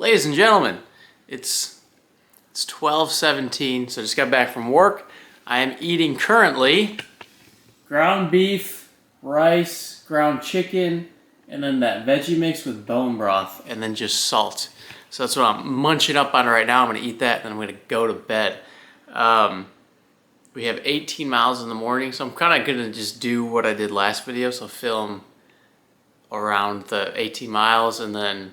Ladies and gentlemen, it's 12:17, so I just got back from work. I am eating currently ground beef, rice, ground chicken, and then that veggie mix with bone broth, and then just salt. So that's what I'm munching up on right now. I'm gonna eat that, and then I'm gonna go to bed. We have 18 miles in the morning, so I'm kind of gonna just do what I did last video, so film around the 18 miles and then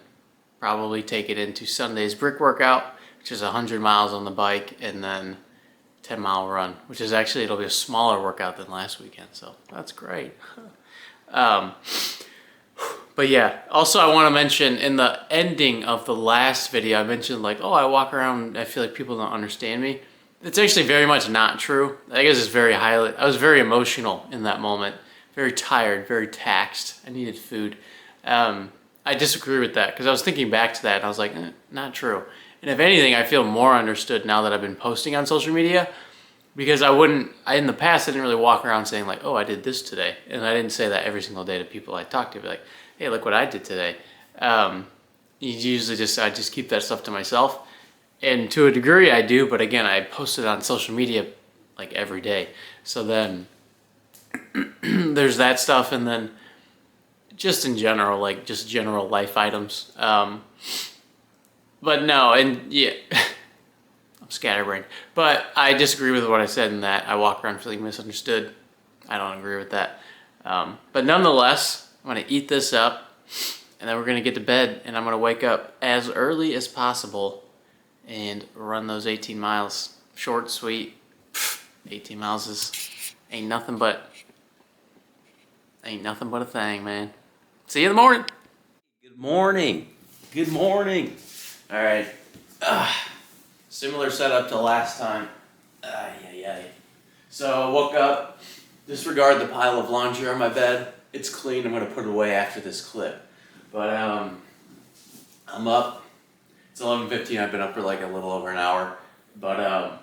probably take it into Sunday's brick workout, which is 100 miles on the bike, and then 10-mile run, which is actually, it'll be a smaller workout than last weekend, so that's great. But yeah, also I want to mention in the ending of the last video, I mentioned like, oh, I walk around, I feel like people don't understand me. It's actually very much not true. I guess it's I was very emotional in that moment, very tired, very taxed. I needed food. I disagree with that because I was thinking back to that and I was like, not true. And if anything, I feel more understood now that I've been posting on social media, because in the past, I didn't really walk around saying like, oh, I did this today. And I didn't say that every single day to people I talked to, be like, hey, look what I did today. I just keep that stuff to myself. And to a degree I do, but again, I post it on social media like every day. So then there's that stuff, and then just in general, like just general life items. But no, and yeah, I'm scatterbrained. But I disagree with what I said in that I walk around feeling misunderstood. I don't agree with that. But nonetheless, I'm gonna eat this up, and then we're gonna get to bed, and I'm gonna wake up as early as possible and run those 18 miles. Short, sweet. 18 miles ain't nothing but a thing, man. See you in the morning. Good morning. Good morning. All right. Similar setup to last time. So I woke up, disregard the pile of laundry on my bed. It's clean. I'm going to put it away after this clip. But I'm up. It's 11:15. I've been up for like a little over an hour. But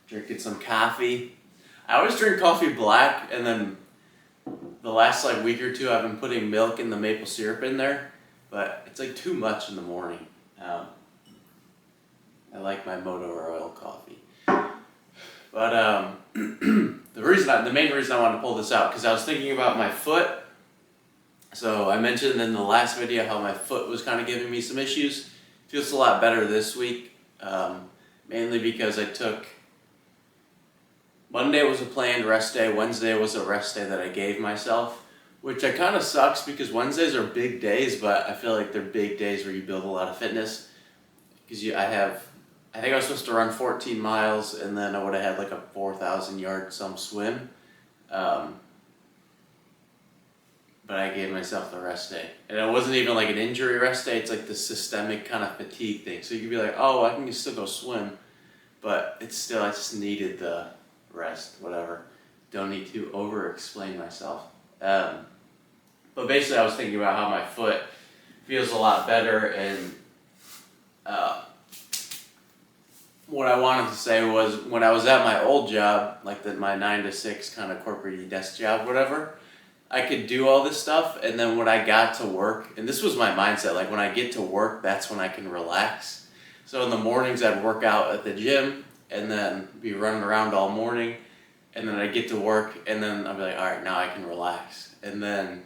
drinking some coffee. I always drink coffee black, and then the last like week or two I've been putting milk and the maple syrup in there, but it's like too much in the morning. I like my motor oil coffee. But the main reason I wanted to pull this out, because I was thinking about my foot. So I mentioned in the last video how my foot was kind of giving me some issues. Feels a lot better this week, mainly because Monday was a planned rest day, Wednesday was a rest day that I gave myself, which kind of sucks because Wednesdays are big days, but I feel like they're big days where you build a lot of fitness. Because I think I was supposed to run 14 miles, and then I would have had like a 4,000 yard some swim. But I gave myself the rest day. And it wasn't even like an injury rest day, it's like the systemic kind of fatigue thing. So you could be like, oh, I can still go swim, but I just needed the rest, whatever. Don't need to over-explain myself. But basically I was thinking about how my foot feels a lot better, and what I wanted to say was, when I was at my old job, like my 9 to 6 kind of corporate desk job, whatever, I could do all this stuff, and then when I got to work, and this was my mindset, like when I get to work, that's when I can relax. So in the mornings I'd work out at the gym, and then be running around all morning, and then I'd get to work, and then I'd be like, all right, now I can relax. And then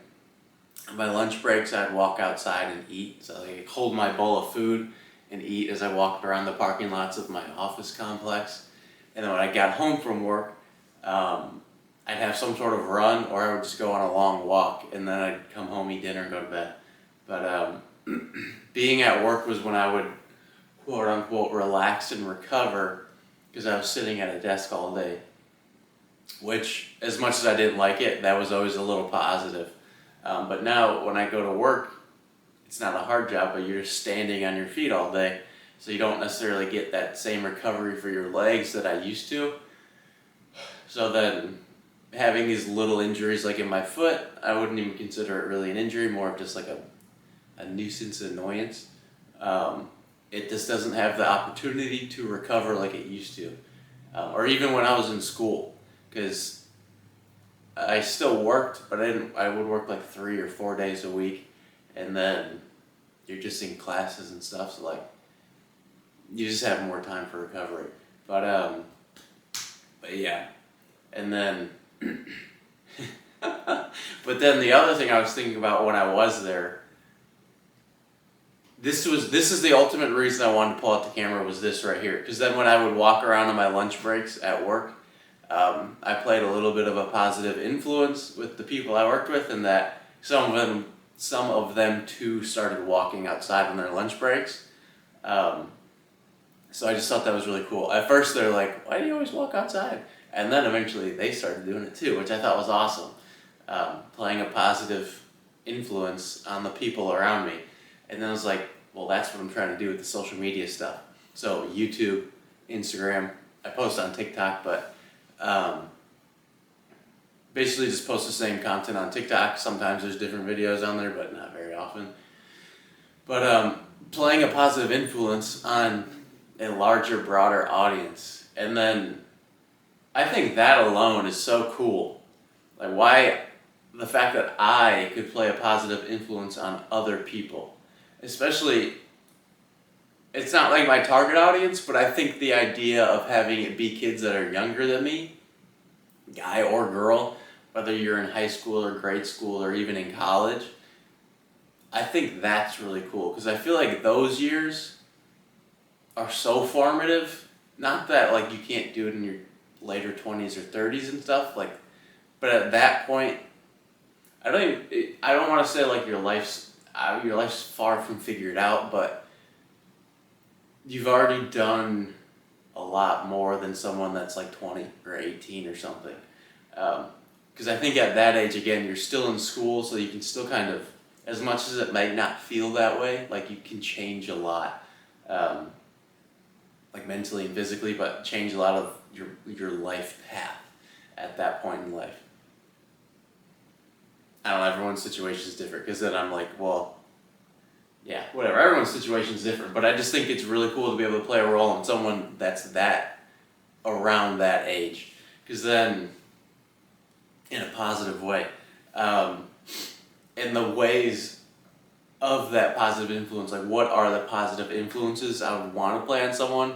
on my lunch breaks, I'd walk outside and eat. So I'd hold my bowl of food and eat as I walked around the parking lots of my office complex. And then when I got home from work, I'd have some sort of run, or I would just go on a long walk, and then I'd come home, eat dinner, and go to bed. But being at work was when I would, quote unquote, relax and recover, because I was sitting at a desk all day. Which, as much as I didn't like it, that was always a little positive. But now, when I go to work, it's not a hard job, but you're just standing on your feet all day. So you don't necessarily get that same recovery for your legs that I used to. So then, having these little injuries like in my foot, I wouldn't even consider it really an injury, more of just like a nuisance annoyance. It just doesn't have the opportunity to recover like it used to. Or even when I was in school, because I still worked, but I would work like 3 or 4 days a week, and then you're just in classes and stuff, so like you just have more time for recovery. But yeah, and then but then the other thing I was thinking about when I was there, this is the ultimate reason I wanted to pull out the camera, was this right here. Because then when I would walk around on my lunch breaks at work, I played a little bit of a positive influence with the people I worked with, and that some of them too started walking outside on their lunch breaks. So I just thought that was really cool. At first they're like, "Why do you always walk outside?" And then eventually they started doing it too, which I thought was awesome. Playing a positive influence on the people around me. And then I was like, well, that's what I'm trying to do with the social media stuff. So YouTube, Instagram, I post on TikTok, but basically just post the same content on TikTok. Sometimes there's different videos on there, but not very often. But playing a positive influence on a larger, broader audience. And then I think that alone is so cool. Like, why the fact that I could play a positive influence on other people. Especially, it's not like my target audience, but I think the idea of having it be kids that are younger than me, guy or girl, whether you're in high school or grade school or even in college, I think that's really cool. Because I feel like those years are so formative. Not that like you can't do it in your later 20s or 30s and stuff, like, but at that point, I don't want to say like your life's far from figured out, but you've already done a lot more than someone that's like 20 or 18 or something. Because I think at that age, again, you're still in school, so you can still kind of, as much as it might not feel that way, like you can change a lot, like mentally and physically, but change a lot of your life path at that point in life. I don't know, everyone's situation is different, because then I'm like, well, yeah, whatever, everyone's situation is different, but I just think it's really cool to be able to play a role in someone that's around that age, because then, in a positive way, in the ways of that positive influence, like what are the positive influences I would want to play on someone?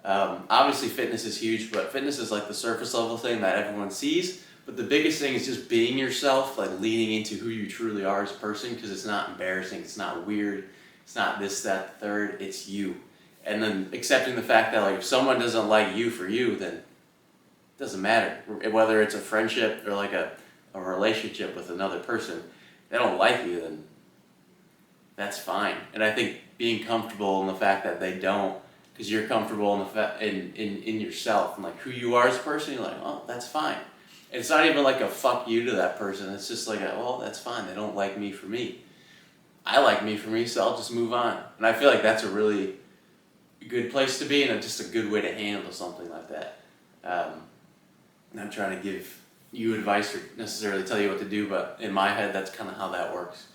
Obviously fitness is huge, but fitness is like the surface level thing that everyone sees. But the biggest thing is just being yourself, like leaning into who you truly are as a person, because it's not embarrassing, it's not weird, it's not this, that, the third, it's you. And then accepting the fact that like if someone doesn't like you for you, then it doesn't matter. Whether it's a friendship or like a relationship with another person, they don't like you, then that's fine. And I think being comfortable in the fact that they don't, because you're comfortable in yourself and like who you are as a person, you're like, oh, that's fine. It's not even like a fuck you to that person. It's just like, well, that's fine. They don't like me for me. I like me for me, so I'll just move on. And I feel like that's a really good place to be, and just a good way to handle something like that. Not trying to give you advice or necessarily tell you what to do, but in my head, that's kind of how that works.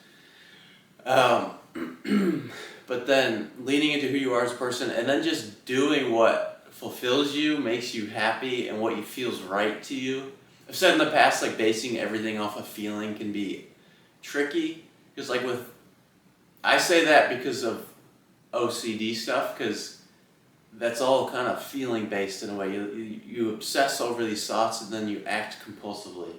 But then leaning into who you are as a person, and then just doing what fulfills you, makes you happy, and what you feels right to you. I've said in the past, like basing everything off a feeling can be tricky, because like I say that because of OCD stuff, because that's all kind of feeling based in a way. You obsess over these thoughts and then you act compulsively,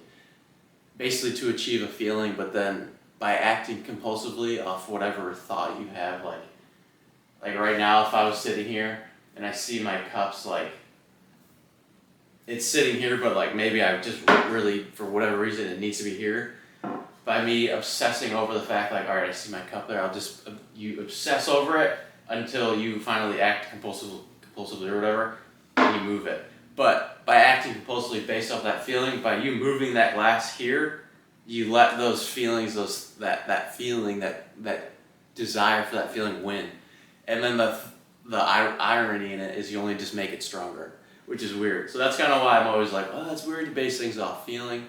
basically to achieve a feeling, but then by acting compulsively off whatever thought you have, like right now, if I was sitting here and I see my cups, like it's sitting here, but like maybe I just really, for whatever reason, it needs to be here. By me obsessing over the fact, like, all right, I see my cup there, you obsess over it until you finally act compulsively or whatever, and you move it. But by acting compulsively based off that feeling, by you moving that glass here, you let those feelings, that feeling, that desire for that feeling win. And then the irony in it is you only just make it stronger, which is weird. So that's kind of why I'm always like, well, that's weird to base things off feeling.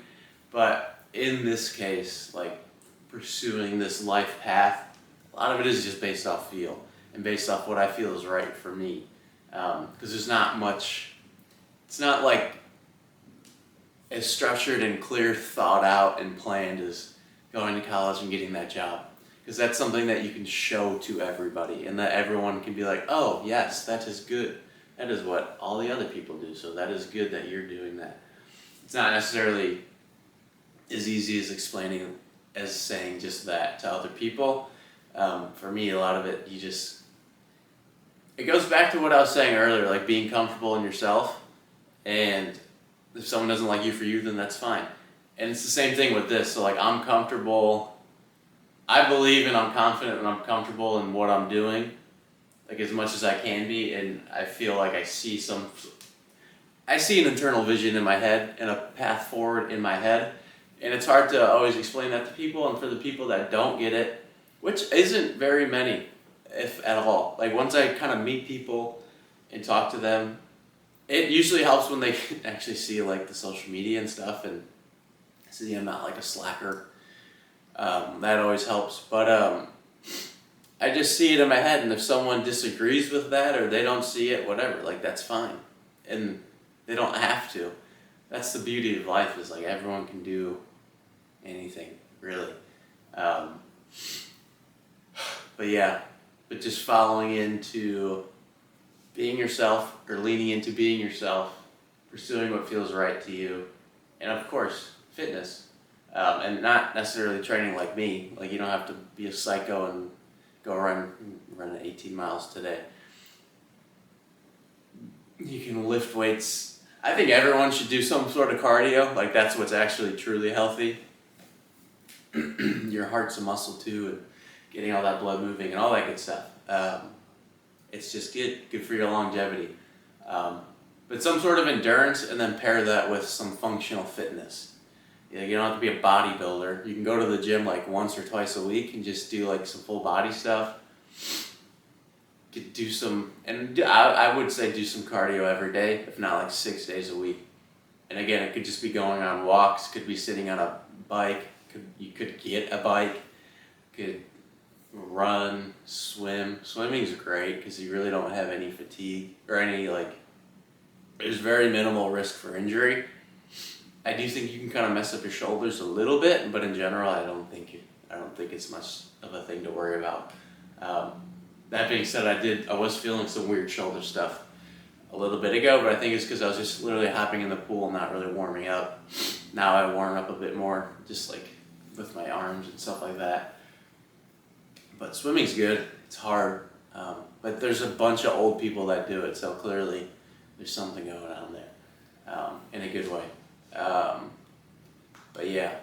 But in this case, like pursuing this life path, a lot of it is just based off feel and based off what I feel is right for me. Because there's not much, it's not like as structured and clear, thought out and planned as going to college and getting that job. because that's something that you can show to everybody, and that everyone can be like, oh yes, that is good. That is what all the other people do, so that is good that you're doing that. It's not necessarily as easy as explaining as saying just that to other people. For me, a lot of it, it goes back to what I was saying earlier, like being comfortable in yourself, and if someone doesn't like you for you, then that's fine. And it's the same thing with this. So like, I'm comfortable, I believe and I'm confident and I'm comfortable in what I'm doing, like as much as I can be, and I feel like I see an internal vision in my head and a path forward in my head, and it's hard to always explain that to people, and for the people that don't get it, which isn't very many, if at all, like once I kind of meet people and talk to them, it usually helps when they can actually see like the social media and stuff and see I'm not like a slacker. That always helps, but I just see it in my head, and if someone disagrees with that or they don't see it, whatever, like that's fine, and they don't have to. That's the beauty of life, is like everyone can do anything, really. But just following into being yourself, or leaning into being yourself, pursuing what feels right to you, and of course, fitness. And not necessarily training like me. Like, you don't have to be a psycho and go run 18 miles today. You can lift weights. I think everyone should do some sort of cardio. Like, that's what's actually truly healthy. Your heart's a muscle too, and getting all that blood moving and all that good stuff. It's just good for your longevity. But some sort of endurance, and then pair that with some functional fitness. You don't have to be a bodybuilder. You can go to the gym like once or twice a week and just do like some full body stuff. Do some, and I would say do some cardio every day, if not like 6 days a week. And again, it could just be going on walks, could be sitting on a bike, you could get a bike, could run, swim. Swimming's great because you really don't have any fatigue or any there's very minimal risk for injury. I do think you can kind of mess up your shoulders a little bit, but in general, I don't think it's much of a thing to worry about. That being said, I was feeling some weird shoulder stuff a little bit ago, but I think it's because I was just literally hopping in the pool and not really warming up. Now I warm up a bit more, just like with my arms and stuff like that. But swimming's good. It's hard, but there's a bunch of old people that do it, so clearly there's something going on there, in a good way. But yeah,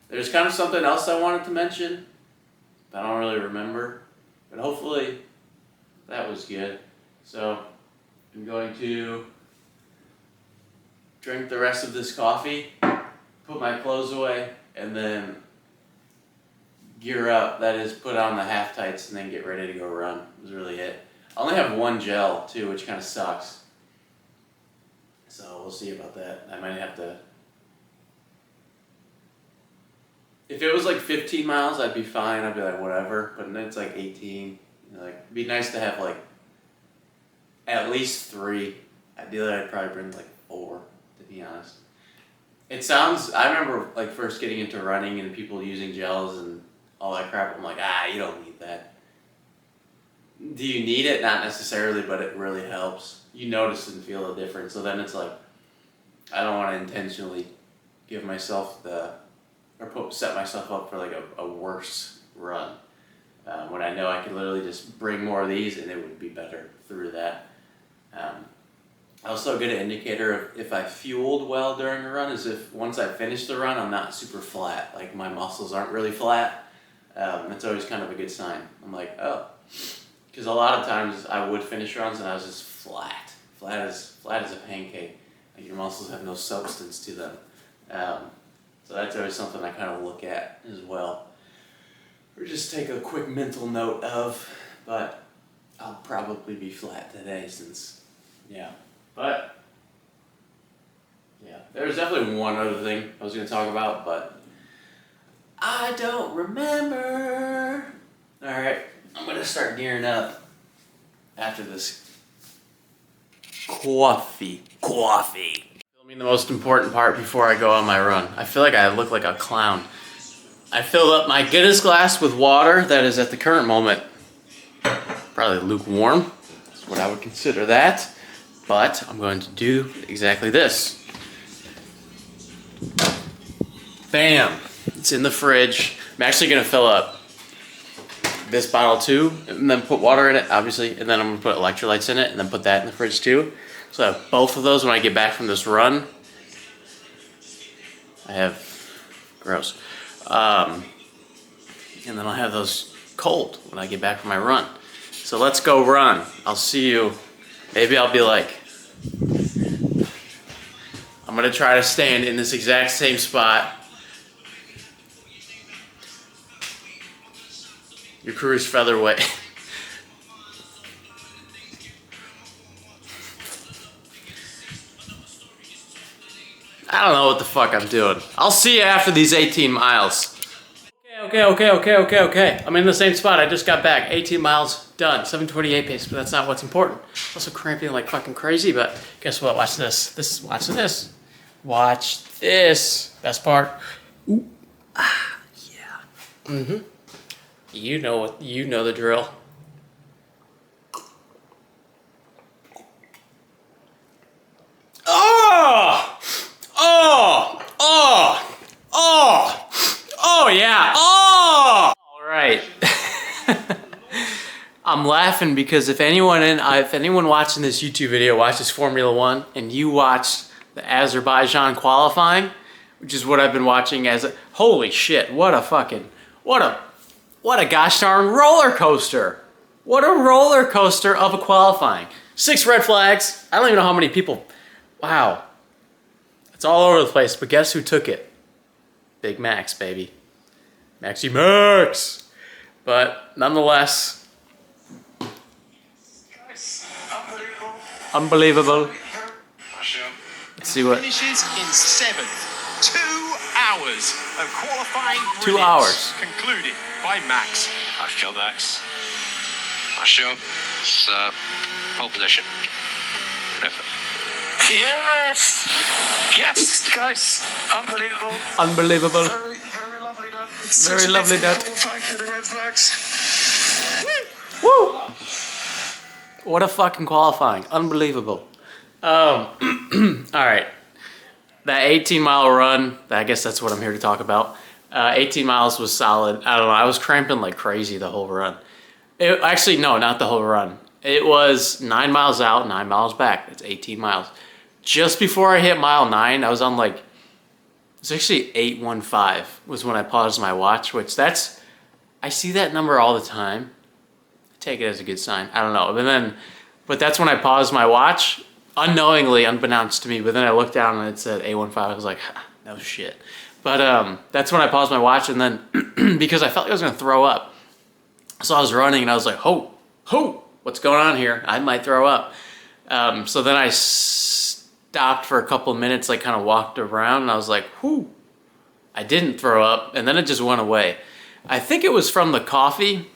there's kind of something else I wanted to mention, but I don't really remember, but hopefully that was good. So I'm going to drink the rest of this coffee, put my clothes away, and then gear up. That is, put on the half tights and then get ready to go run. That was really it. I only have one gel too, which kind of sucks. So we'll see about that. I might have to. If it was like 15 miles, I'd be fine. I'd be like, whatever. But then it's like 18. It'd be nice to have like at least 3. Ideally, I'd probably bring like 4, to be honest. I remember like first getting into running and people using gels and all that crap. I'm like, you don't need that. Do you need it? Not necessarily, but it really helps. You notice and feel a difference. So then it's like, I don't want to intentionally give myself set myself up for like a worse run. When I know I could literally just bring more of these and it would be better through that. Also a good indicator of if I fueled well during a run is if once I finish the run, I'm not super flat. Like my muscles aren't really flat. That's always kind of a good sign. I'm like, oh. Because a lot of times I would finish runs and I was just flat as a pancake. Like your muscles have no substance to them. So that's always something I kind of look at as well. Or just take a quick mental note of, but I'll probably be flat today But, there's definitely one other thing I was going to talk about, but I don't remember. Alright, I'm going to start gearing up after this coffee. Filming the most important part before I go on my run. I feel like I look like a clown. I filled up my Guinness glass with water that is at the current moment probably lukewarm. That's what I would consider that. But I'm going to do exactly this. Bam! It's in the fridge. I'm actually gonna fill up this bottle too, and then put water in it, obviously, and then I'm gonna put electrolytes in it, and then put that in the fridge too. So I have both of those when I get back from this run. I have, gross. And then I'll have those cold when I get back from my run. So let's go run. I'll see you. Maybe I'll be like, I'm gonna try to stand in this exact same spot. Your crew's featherweight. I don't know what the fuck I'm doing. I'll see you after these 18 miles. Okay. I'm in the same spot. I just got back. 18 miles, done. 7:28 pace, but that's not what's important. Also cramping like fucking crazy, but guess what? Watch this. Watch this. Watch this. Best part. Ooh. Ah, yeah. Mm-hmm. You know the drill. Oh yeah. Oh. All right. I'm laughing because if anyone watching this YouTube video watches Formula One and you watched the Azerbaijan qualifying, which is what I've been watching holy shit, what a gosh darn roller coaster. What a roller coaster of a qualifying. 6 red flags. I don't even know how many people. Wow. It's all over the place, but guess who took it? Big Max, baby. Maxi Max. But nonetheless. Unbelievable. Let's see what. Finishes in 7th. 2 hours of qualifying. 2 hours. Concluded by Max. Nice job, Max. Nice job. It's pole position. Good effort. Yes! Yes, guys. Unbelievable. Unbelievable. Very lovely done. Very lovely done. Thank you, the red flags. Woo! What a fucking qualifying. Unbelievable. All right. That 18-mile run, I guess that's what I'm here to talk about. 18 miles was solid. I don't know. I was cramping like crazy the whole run. Actually, no, not the whole run. It was 9 miles out, 9 miles back. That's 18 miles. Just before I hit mile 9, I was on like, it's actually 8:15 was when I paused my watch, which I see that number all the time. I take it as a good sign. I don't know. But that's when I paused my watch, unknowingly, unbeknownst to me. But then I looked down and it said 8:15. I was like, no shit. But that's when I paused my watch, and then because I felt like I was gonna throw up. So I was running and I was like, ho, what's going on here? I might throw up. So then I stopped for a couple of minutes, like kind of walked around, and I was like, whew, I didn't throw up, and then it just went away. I think it was from the coffee,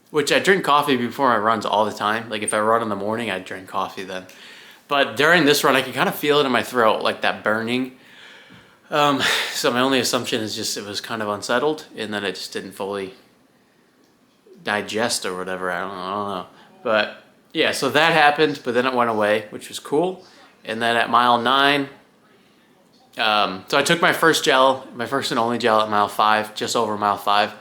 which I drink coffee before my runs all the time. Like if I run in the morning, I drink coffee then. But during this run, I could kind of feel it in my throat, like that burning. So my only assumption is just it was kind of unsettled, and then it just didn't fully digest or whatever. I don't know. But yeah, so that happened, but then it went away, which was cool. And then at mile 9, so I took my first and only gel at mile 5, just over mile 5,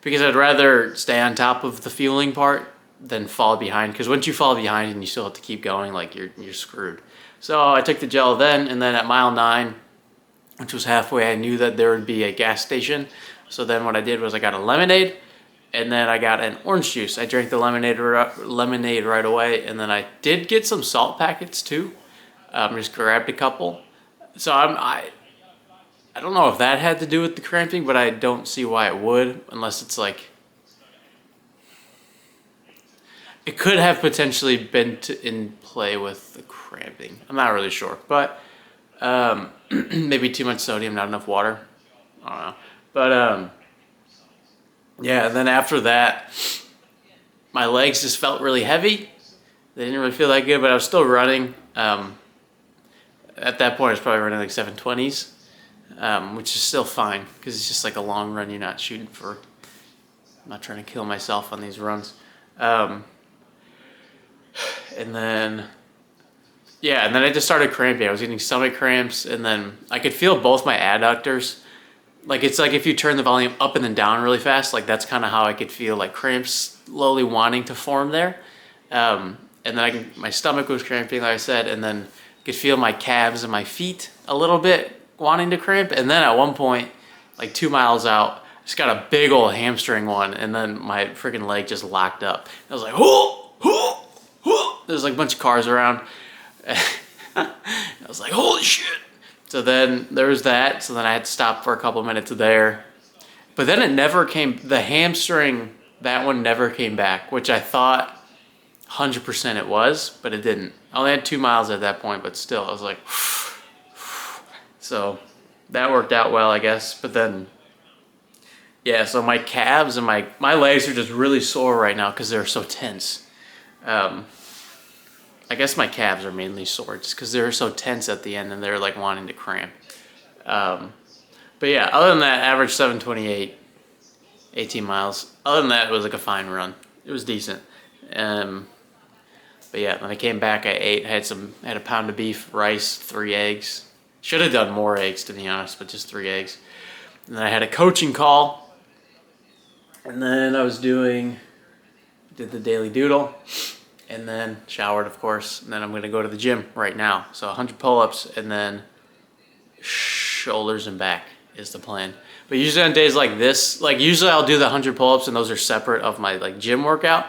because I'd rather stay on top of the fueling part than fall behind. Because once you fall behind and you still have to keep going, like you're screwed. So I took the gel then, and then at mile 9, which was halfway, I knew that there would be a gas station. So then what I did was I got a lemonade, and then I got an orange juice. I drank the lemonade right away, and then I did get some salt packets too. Just grabbed a couple. So I don't know if that had to do with the cramping, but I don't see why it would, unless it's like, it could have potentially been in play with the cramping. I'm not really sure, but maybe too much sodium, not enough water. I don't know. But yeah, and then after that, my legs just felt really heavy. They didn't really feel that good, but I was still running. At that point, I was probably running like 7:20s. which is still fine because it's just like a long run. You're not shooting for, I'm not trying to kill myself on these runs. And then, yeah, and then I just started cramping. I was getting stomach cramps, and then I could feel both my adductors. Like, it's like if you turn the volume up and then down really fast, like that's kind of how I could feel like cramps slowly wanting to form there. And then my stomach was cramping, like I said, and then I could feel my calves and my feet a little bit wanting to cramp. And then at one point, like 2 miles out, I just got a big old hamstring one, and then my freaking leg just locked up. I was like, oh, oh, oh. There's like a bunch of cars around. I was like, holy shit. So then there was that. So then I had to stop for a couple minutes there. But then it never came, the hamstring, that one never came back, which I thought 100% it was, but it didn't. I only had 2 miles at that point, but still, I was like, so that worked out well, I guess. But then, yeah, so my calves and my legs are just really sore right now because they're so tense. I guess my calves are mainly sore just because they're so tense at the end and they're like wanting to cramp. But yeah, other than that, average 7:28, 18 miles. Other than that, it was like a fine run. It was decent. But yeah, when I came back, I ate. I had a pound of beef, rice, 3 eggs. Should have done more eggs, to be honest, but just 3 eggs. And then I had a coaching call. And then I did the daily doodle. And then showered, of course. And then I'm going to go to the gym right now. So 100 pull-ups and then shoulders and back is the plan. But usually on days like this, like usually I'll do the 100 pull-ups and those are separate of my like gym workout.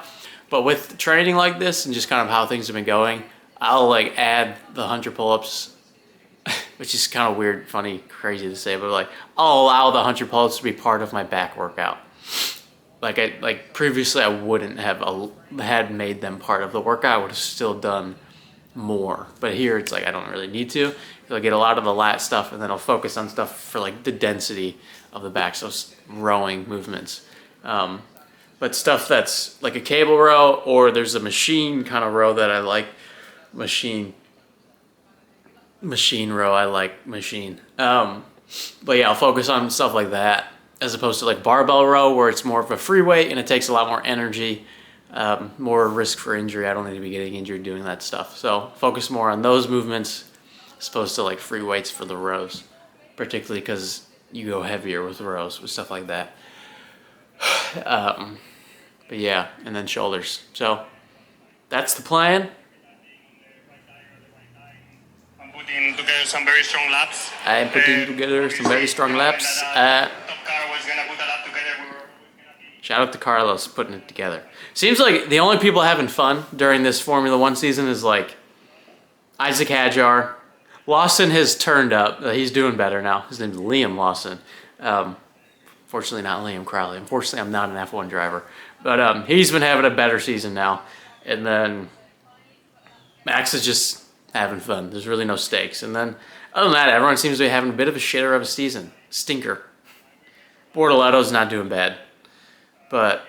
But with training like this and just kind of how things have been going, I'll like add the 100 pull-ups, which is kind of weird, funny, crazy to say, but like I'll allow the 100 pull-ups to be part of my back workout. Like previously I wouldn't have had made them part of the workout. I would have still done more. But here it's like I don't really need to. I'll get a lot of the lat stuff and then I'll focus on stuff for like the density of the back, so rowing movements. But stuff that's like a cable row, or there's a machine kind of row that I like. Machine row, I like machine. But yeah, I'll focus on stuff like that, as opposed to like barbell row where it's more of a free weight and it takes a lot more energy, more risk for injury. I don't need to be getting injured doing that stuff. So focus more on those movements as opposed to like free weights for the rows, particularly because you go heavier with rows with stuff like that. But yeah, and then shoulders. So that's the plan. I'm putting together some very strong laps. I'm putting together some very strong laps. Shout out to Carlos putting it together. Seems like the only people having fun during this Formula One season is like Isaac Hadjar. Lawson has turned up. He's doing better now. His name's Liam Lawson. Fortunately not Liam Crowley. Unfortunately, I'm not an F1 driver. But he's been having a better season now. And then Max is just having fun. There's really no stakes. And then other than that, everyone seems to be having a bit of a shitter of a season. Stinker. Bortoletto's not doing bad. But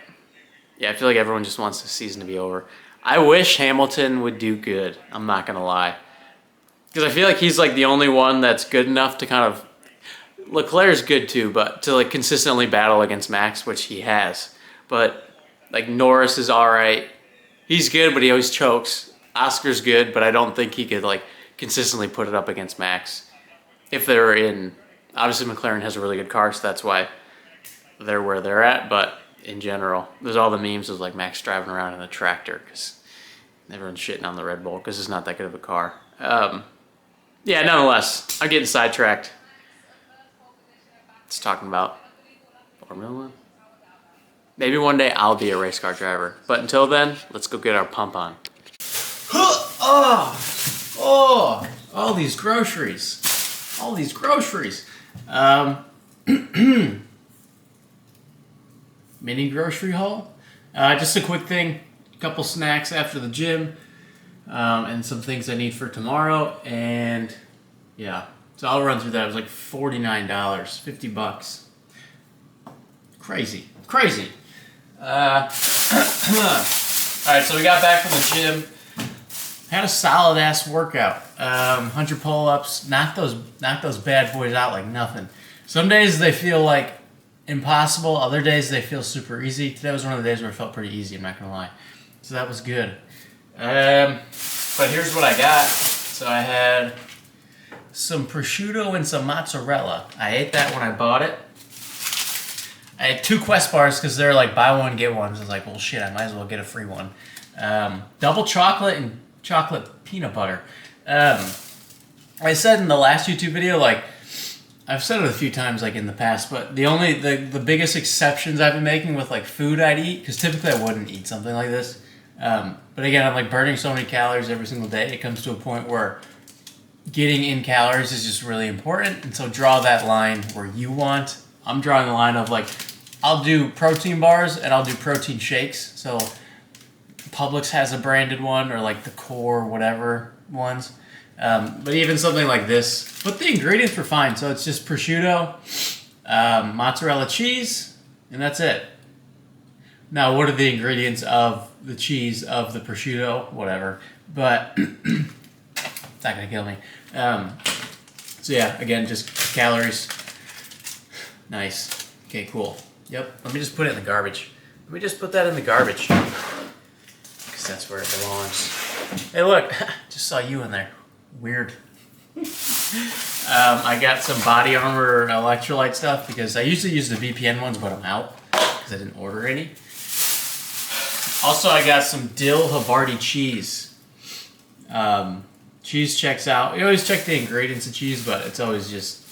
yeah, I feel like everyone just wants the season to be over. I wish Hamilton would do good. I'm not going to lie. Because I feel like he's like the only one that's good enough to kind of... Leclerc's good too, but to like consistently battle against Max, which he has. But like Norris is all right. He's good, but he always chokes. Oscar's good, but I don't think he could like consistently put it up against Max. If they're in... Obviously McLaren has a really good car, so that's why they're where they're at. But in general, there's all the memes of like Max driving around in a tractor because everyone's shitting on the Red Bull because it's not that good of a car. Yeah, nonetheless, I'm getting sidetracked. It's talking about Formula One. Maybe one day I'll be a race car driver. But until then, let's go get our pump on. All these groceries. All these groceries. Mini grocery haul. Just a quick thing. A couple snacks after the gym. And some things I need for tomorrow. And yeah. So I'll run through that. It was like $49, $50. Crazy. Alright, so we got back from the gym. Had a solid ass workout. 100 pull-ups. Knock those bad boys out like nothing. Some days they feel like impossible. Other days they feel super easy. Today was one of the days where it felt pretty easy. I'm not gonna lie. So that was good. But here's what I got. So I had some prosciutto and some mozzarella. I ate that when I bought it. I had 2 Quest bars because they're like buy one get one. So I was like, well shit, I might as well get a free one. Double chocolate and chocolate peanut butter. I said in the last YouTube video, like I've said it a few times like in the past, but the biggest exceptions I've been making with like food I'd eat, because typically I wouldn't eat something like this. But again, I'm like burning so many calories every single day. It comes to a point where getting in calories is just really important. And so draw that line where you want. I'm drawing the line of like, I'll do protein bars and I'll do protein shakes. So Publix has a branded one, or like the Core whatever ones. But even something like this, but the ingredients were fine. So it's just prosciutto, mozzarella cheese, and that's it. Now, what are the ingredients of the cheese, of the prosciutto, whatever, but it's not gonna kill me. So yeah, again, just calories. Nice. Okay, cool. Yep, let me just put it in the garbage. Let me just put that in the garbage, because that's where it belongs. Hey look, just saw you in there. Weird. I got some Body Armor electrolyte stuff, because I usually use the VPN ones, but I'm out because I didn't order any. Also, I got some dill Havarti cheese. Cheese checks out. You always check the ingredients of cheese, but it's always just,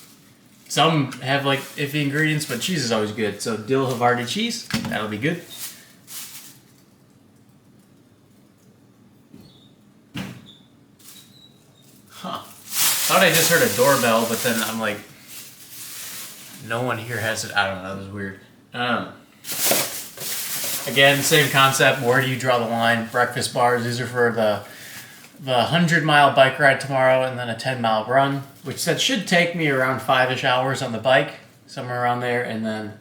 some have like iffy ingredients, but cheese is always good. So dill Havarti cheese, that'll be good. Huh. Thought I just heard a doorbell, but then I'm like, no one here has it. I don't know, that was weird. Again, same concept. Where do you draw the line? Breakfast bars. These are for the 100-mile bike ride tomorrow, and then a 10-mile run, which that should take me around 5-ish hours on the bike, somewhere around there, and then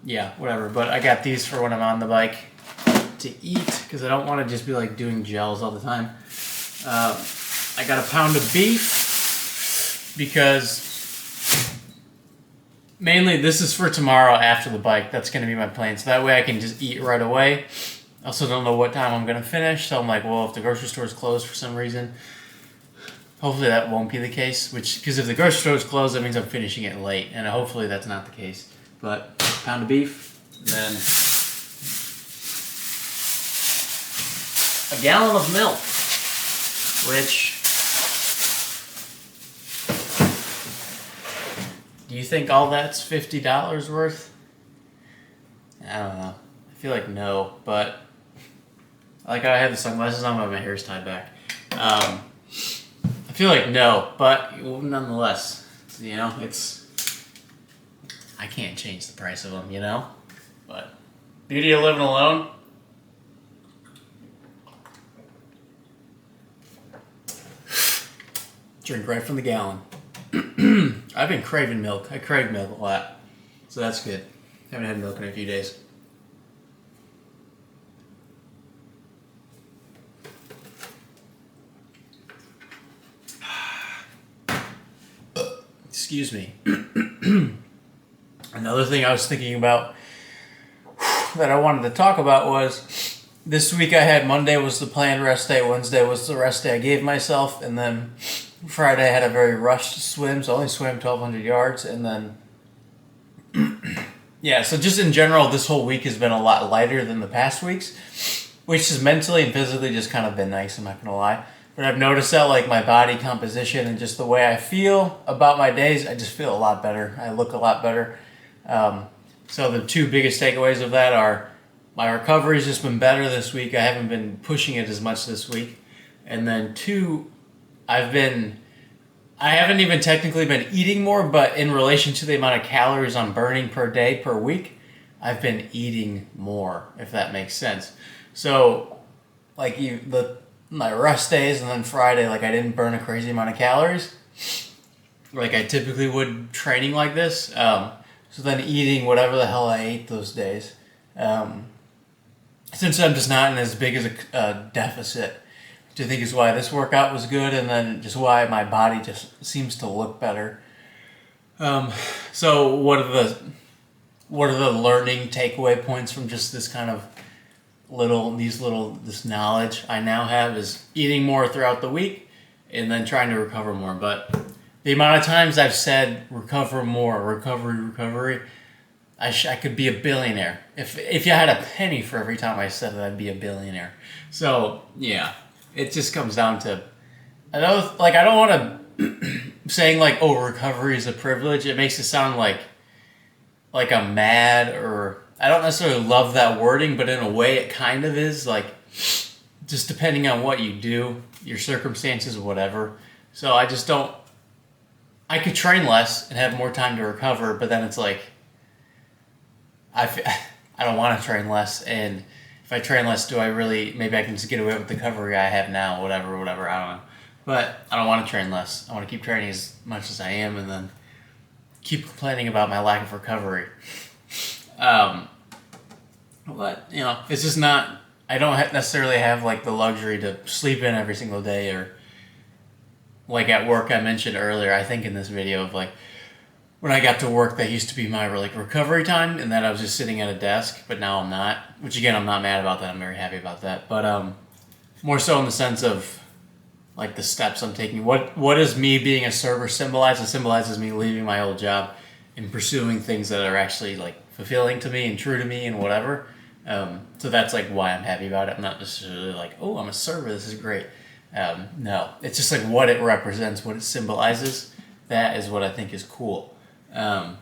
yeah, whatever. But I got these for when I'm on the bike to eat, because I don't want to just be like doing gels all the time. I got a pound of beef, because mainly this is for tomorrow after the bike. That's going to be my plan. So that way I can just eat right away. I also don't know what time I'm going to finish. So I'm like, well, if the grocery store is closed for some reason, hopefully that won't be the case. Because if the grocery store is closed, that means I'm finishing it late. And hopefully that's not the case. But pound of beef, and then a gallon of milk, which, do you think all that's $50 worth? I don't know. I feel like no, but I like how I have the sunglasses on, but my hair's tied back. I feel like no, but nonetheless, you know, I can't change the price of them, you know? But beauty of living alone. Drink right from the gallon. I've been craving milk. I crave milk a lot, so that's good. Haven't had milk in a few days. Excuse me. Another thing I was thinking about that I wanted to talk about was, this week I had Monday was the planned rest day, Wednesday was the rest day I gave myself, and then Friday I had a very rushed swim, so I only swam 1,200 yards, and then yeah, so just in general, this whole week has been a lot lighter than the past weeks, which has mentally and physically just kind of been nice, I'm not gonna lie. But I've noticed that like my body composition and just the way I feel about my days, I just feel a lot better. I look a lot better. So the 2 biggest takeaways of that are, my recovery's just been better this week. I haven't been pushing it as much this week. And then 2, I haven't even technically been eating more, but in relation to the amount of calories I'm burning per day, per week, I've been eating more, if that makes sense. So, like my rest days and then Friday, like I didn't burn a crazy amount of calories, like I typically would training like this. So then eating whatever the hell I ate those days, since I'm just not in as big as a deficit, which I think is why this workout was good, and then just why my body just seems to look better. So what are the learning takeaway points from just this kind of this knowledge I now have is eating more throughout the week and then trying to recover more. But the amount of times I've said recover more, recovery, I could be a billionaire. If you had a penny for every time I said it, I'd be a billionaire. So yeah, it just comes down to I don't want to saying like, oh, recovery is a privilege. It makes it sound like I'm mad, or I don't necessarily love that wording, but in a way it kind of is, like, just depending on what you do, your circumstances, whatever. So I just don't, I could train less and have more time to recover, but then it's like, I don't want to train less, and if I train less, do I really, maybe I can just get away with the recovery I have now, whatever, I don't know. But I don't want to train less. I want to keep training as much as I am, and then keep complaining about my lack of recovery. But, you know, it's just not, I don't necessarily have, like, the luxury to sleep in every single day, or, like, at work I mentioned earlier, I think in this video, of, like, when I got to work, that used to be my, like, recovery time, and then I was just sitting at a desk, but now I'm not, which, again, I'm not mad about that, I'm very happy about that, but, more so in the sense of, like, the steps I'm taking. What does me being a server symbolize? It symbolizes me leaving my old job and pursuing things that are actually, like, fulfilling to me and true to me and whatever. So that's, like, why I'm happy about it. I'm not necessarily like, oh, I'm a server, this is great. No, it's just, like, what it represents, what it symbolizes. That is what I think is cool. But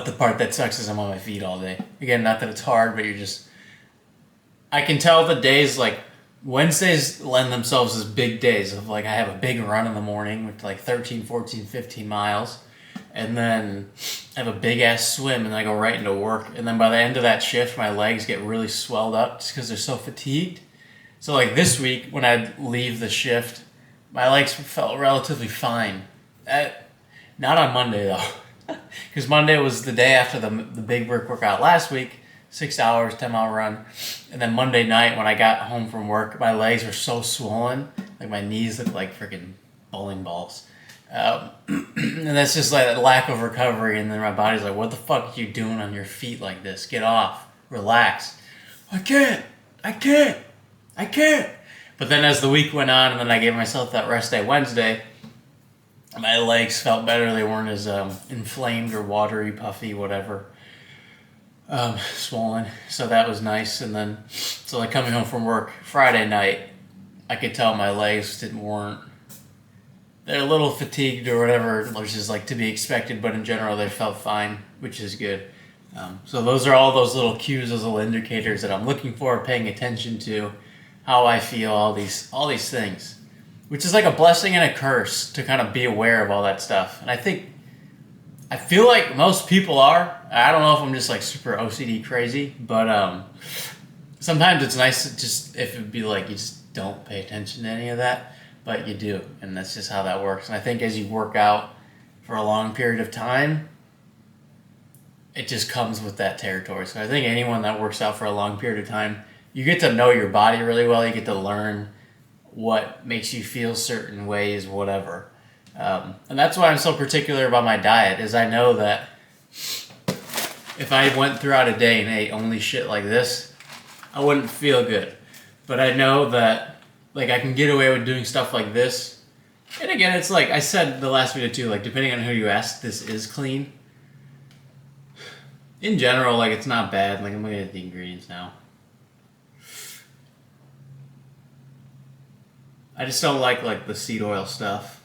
the part that sucks is I'm on my feet all day. Again, not that it's hard, but I can tell the days, like, Wednesdays lend themselves as big days of, like, I have a big run in the morning with, like, 13, 14, 15 miles. And then I have a big-ass swim, and then I go right into work. And then by the end of that shift, my legs get really swelled up just because they're so fatigued. So, like, this week, when I'd leave the shift, my legs felt relatively fine. Not on Monday, though. Because Monday was the day after the big brick workout last week. 6 hours, 10-mile run. And then Monday night when I got home from work, my legs were so swollen. Like, my knees looked like freaking bowling balls. And that's just like a lack of recovery. And then my body's like, what the fuck are you doing on your feet like this? Get off. Relax. I can't. But then as the week went on, and then I gave myself that rest day Wednesday, my legs felt better. They weren't as inflamed or watery, puffy, whatever. Swollen, so that was nice. And then, so like coming home from work Friday night, I could tell my legs they're a little fatigued or whatever, which is like to be expected, but in general they felt fine, which is good. So those are all those little cues, those little indicators that I'm looking for, paying attention to, how I feel, all these things, which is like a blessing and a curse to kind of be aware of all that stuff. And I feel like most people are. I don't know if I'm just like super OCD crazy, but sometimes it's nice to just, if it'd be like you just don't pay attention to any of that, but you do, and that's just how that works. And I think as you work out for a long period of time, it just comes with that territory. So I think anyone that works out for a long period of time, you get to know your body really well. You get to learn what makes you feel certain ways, whatever. And that's why I'm so particular about my diet, is I know that if I went throughout a day and ate only shit like this, I wouldn't feel good. But I know that, like, I can get away with doing stuff like this. And again, it's like I said in the last video too, like, depending on who you ask, this is clean. In general, like, it's not bad. Like, I'm looking at the ingredients now. I just don't like the seed oil stuff.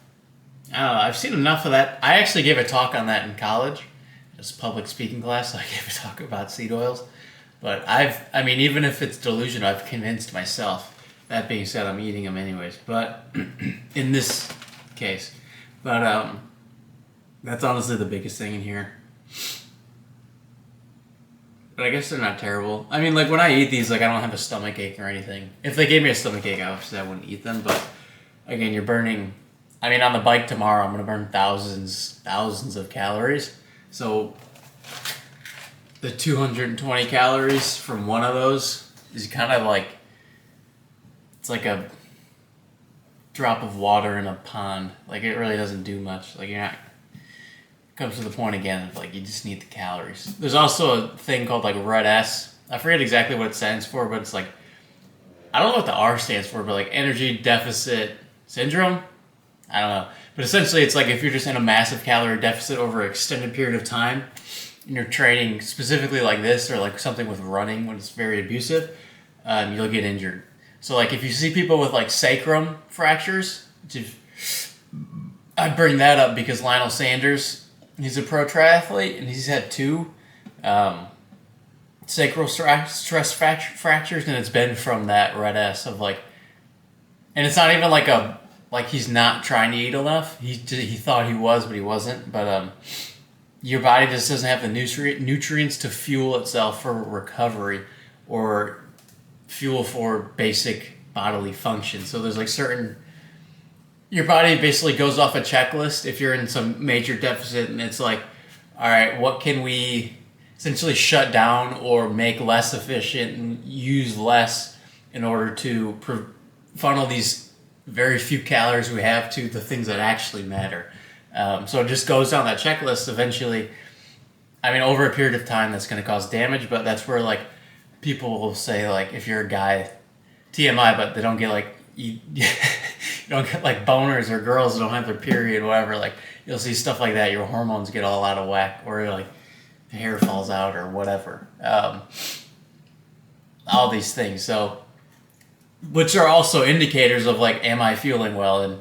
I don't know, I've seen enough of that. I actually gave a talk on that in college. It's a public speaking class, so I gave a talk about seed oils. But I mean, even if it's delusion, I've convinced myself. That being said, I'm eating them anyways. But in this case, but that's honestly the biggest thing in here. But I guess they're not terrible. I mean, like, when I eat these, like, I don't have a stomach ache or anything. If they gave me a stomach ache, obviously I wouldn't eat them. But again, you're burning. I mean, on the bike tomorrow, I'm gonna burn thousands of calories. So the 220 calories from one of those is kind of like, it's like a drop of water in a pond. Like, it really doesn't do much. Like, you're not, comes to the point again of like, you just need the calories. There's also a thing called like Red S. I forget exactly what it stands for, but it's like, I don't know what the R stands for, but like energy deficit syndrome? I don't know. But essentially it's like if you're just in a massive calorie deficit over an extended period of time, and you're training specifically like this, or like something with running when it's very abusive, you'll get injured. So like if you see people with like sacrum fractures, I bring that up because Lionel Sanders, he's a pro triathlete, and he's had 2 sacral stress fractures, and it's been from that Red S of like, and it's not even like he's not trying to eat enough. He thought he was, but he wasn't. But your body just doesn't have the nutrients to fuel itself for recovery or fuel for basic bodily function. So there's like certain, your body basically goes off a checklist if you're in some major deficit, and it's like, all right, what can we essentially shut down or make less efficient and use less in order to funnel these very few calories we have to the things that actually matter. So it just goes down that checklist. Eventually, I mean, over a period of time, that's going to cause damage, but that's where like people will say, like, if you're a guy, TMI, but they don't get like, you don't get like boners, or girls that don't have their period, whatever, like you'll see stuff like that, your hormones get all out of whack, or like the hair falls out or whatever. All these things. So, which are also indicators of like, am I feeling well? And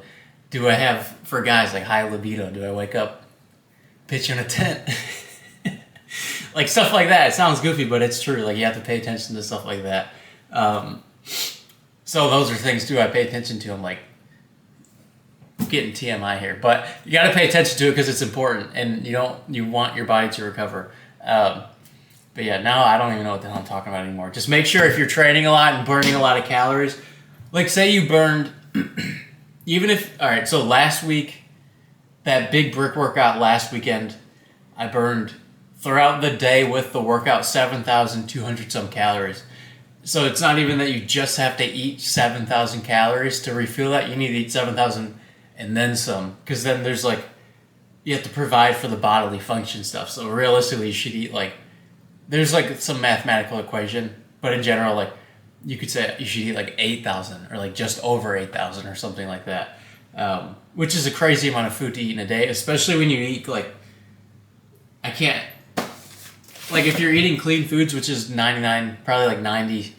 do I have, for guys, like high libido? Do I wake up pitching a tent? Like stuff like that. It sounds goofy, but it's true. Like you have to pay attention to stuff like that. So those are things too I pay attention to. I'm like, getting TMI here, but you got to pay attention to it because it's important, and you want your body to recover. But yeah, now I don't even know what the hell I'm talking about anymore. Just make sure if you're training a lot and burning a lot of calories, like say you burned, even if, all right, so last week, that big brick workout last weekend, I burned throughout the day with the workout 7,200 some calories. So it's not even that you just have to eat 7,000 calories to refuel that. You need to eat 7,000 and then some, because then there's like, you have to provide for the bodily function stuff. So realistically, you should eat like, there's like some mathematical equation, but in general, like you could say you should eat like 8,000 or like just over 8,000 or something like that, which is a crazy amount of food to eat in a day, especially when you eat like, I can't, like if you're eating clean foods, which is 99, probably like 95%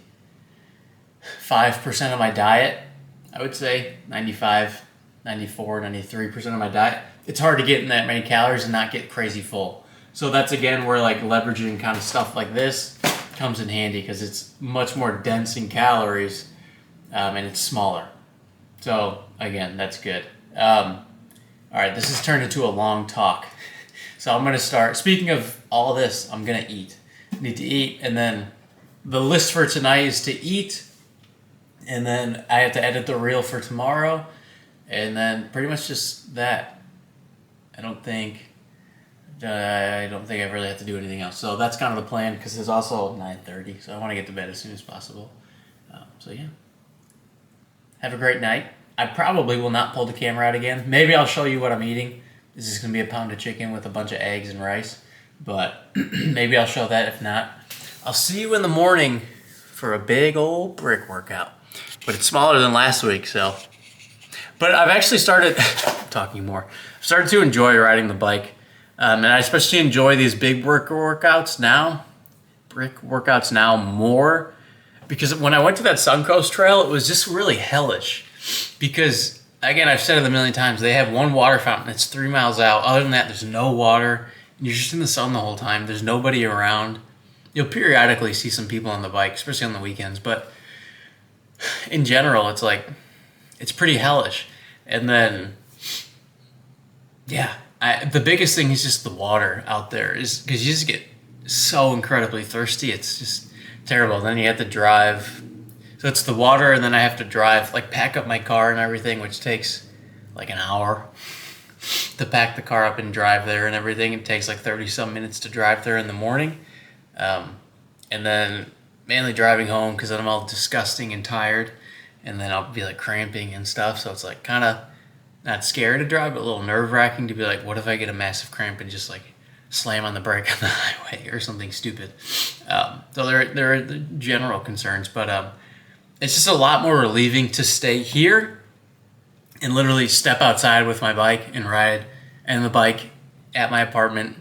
of my diet, I would say 95, 94, 93% of my diet, it's hard to get in that many calories and not get crazy full. So that's again where like leveraging kind of stuff like this comes in handy, because it's much more dense in calories, and it's smaller. So again, that's good. All right, this has turned into a long talk. So I'm going to start, speaking of all this, I'm going to eat. I need to eat, and then the list for tonight is to eat, and then I have to edit the reel for tomorrow, and then pretty much just that. I don't think I really have to do anything else. So that's kind of the plan, because it's also 9:30, so I want to get to bed as soon as possible. So yeah. Have a great night. I probably will not pull the camera out again. Maybe I'll show you what I'm eating. This is going to be a pound of chicken with a bunch of eggs and rice. But maybe I'll show that. If not, I'll see you in the morning for a big old brick workout. But it's smaller than last week, so. But I've actually started, talking more, I've started to enjoy riding the bike. And I especially enjoy these big brick workouts now more. Because when I went to that Suncoast Trail, it was just really hellish. Because, again, I've said it a million times, they have one water fountain that's 3 miles out. Other than that, there's no water. You're just in the sun the whole time. There's nobody around. You'll periodically see some people on the bike, especially on the weekends. But in general, it's like, it's pretty hellish. And then, yeah, the biggest thing is just the water out there, is because you just get so incredibly thirsty. It's just terrible. Then you have to drive. So it's the water, and then I have to drive, like pack up my car and everything, which takes like an hour to pack the car up and drive there and everything. It takes like 30 some minutes to drive there in the morning. And then mainly driving home because then I'm all disgusting and tired, and then I'll be like cramping and stuff. So it's like kind of not scary to drive, but a little nerve wracking to be like, what if I get a massive cramp and just like slam on the brake on the highway or something stupid. So there are the general concerns, but it's just a lot more relieving to stay here and literally step outside with my bike and ride and the bike at my apartment.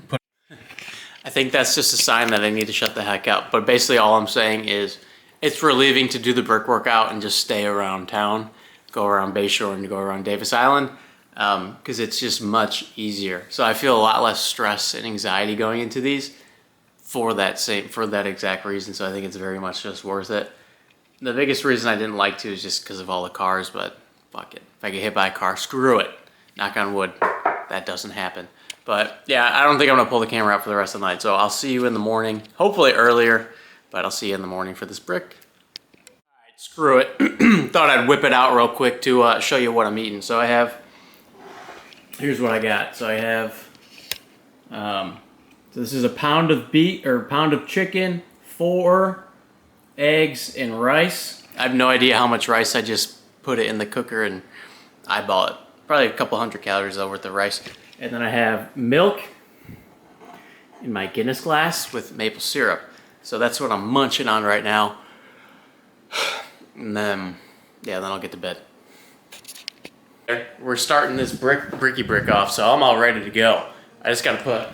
I think that's just a sign that I need to shut the heck up. But basically all I'm saying is it's relieving to do the brick workout and just stay around town, go around Bayshore and go around Davis Island, because it's just much easier. So I feel a lot less stress and anxiety going into these for that exact reason. So I think it's very much just worth it. The biggest reason I didn't like to is just because of all the cars, but fuck it. If I get hit by a car, screw it. Knock on wood, that doesn't happen. But yeah, I don't think I'm gonna pull the camera out for the rest of the night. So I'll see you in the morning, hopefully earlier, but I'll see you in the morning for this brick. All right, screw it. Thought I'd whip it out real quick to show you what I'm eating. So here's what I got. So I have, so this is a pound of chicken, 4 eggs, and rice. I have no idea how much rice. I just put it in the cooker and eyeball it. Probably a couple hundred calories though worth of rice. And then I have milk in my Guinness glass with maple syrup. So that's what I'm munching on right now. And then, yeah, then I'll get to bed. We're starting this bricky brick off, so I'm all ready to go. I just gotta put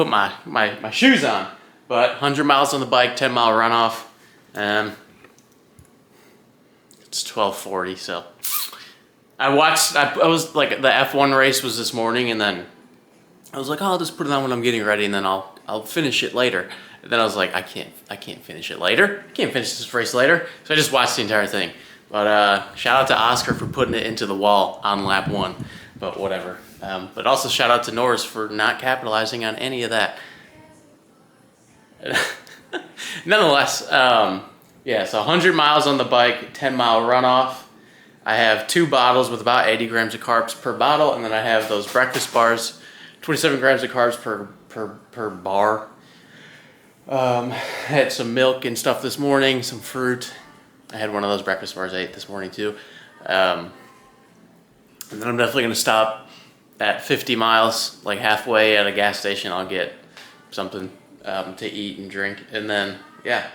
my shoes on. But 100 miles on the bike, 10-mile runoff. It's 12:40, so. I was like, the F1 race was this morning, and then I was like, oh, I'll just put it on when I'm getting ready, and then I'll finish it later. And then I was like, I can't finish it later. I can't finish this race later. So I just watched the entire thing. But shout out to Oscar for putting it into the wall on lap 1. But whatever. But also shout out to Norris for not capitalizing on any of that. Nonetheless, yeah, so 100 miles on the bike, 10-mile runoff. I have 2 bottles with about 80 grams of carbs per bottle, and then I have those breakfast bars, 27 grams of carbs per bar. Had some milk and stuff this morning, some fruit. I had one of those breakfast bars I ate this morning too. And then I'm definitely gonna stop at 50 miles, like halfway at a gas station. I'll get something to eat and drink, and then yeah.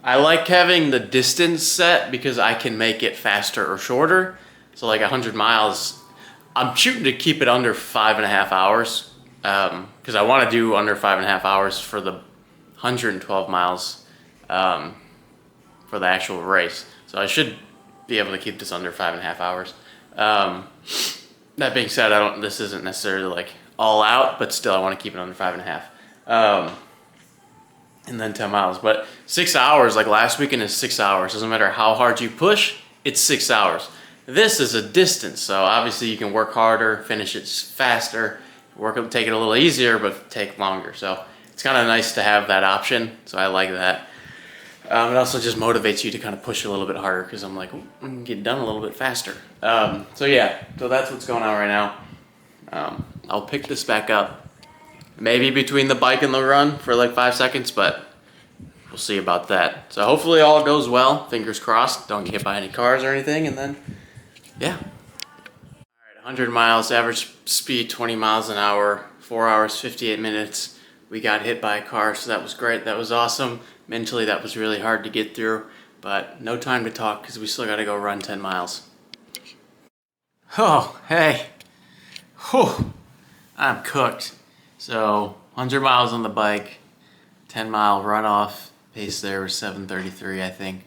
I like having the distance set because I can make it faster or shorter. So like 100 miles, I'm shooting to keep it under 5.5 hours because I want to do under 5.5 hours for the 112 miles for the actual race. So I should be able to keep this under 5.5 hours. That being said, this isn't necessarily like all out, but still I want to keep it under 5.5. And then 10 miles, but 6 hours, like last weekend is 6 hours. Doesn't matter how hard you push, it's 6 hours. This is a distance, so obviously you can work harder, finish it faster, take it a little easier, but take longer. So it's kind of nice to have that option, so I like that. It also just motivates you to kind of push a little bit harder because I'm like, I can get done a little bit faster. So yeah, so that's what's going on right now. I'll pick this back up. Maybe between the bike and the run for like 5 seconds, but we'll see about that. So hopefully all goes well. Fingers crossed. Don't get hit by any cars or anything. And then, yeah. All right, 100 miles, average speed 20 miles an hour, 4 hours, 58 minutes. We got hit by a car, so that was great. That was awesome. Mentally, that was really hard to get through. But no time to talk because we still got to go run 10 miles. Oh, hey. Whew. I'm cooked. So 100 miles on the bike, 10-mile runoff. Pace there was 7:33, I think.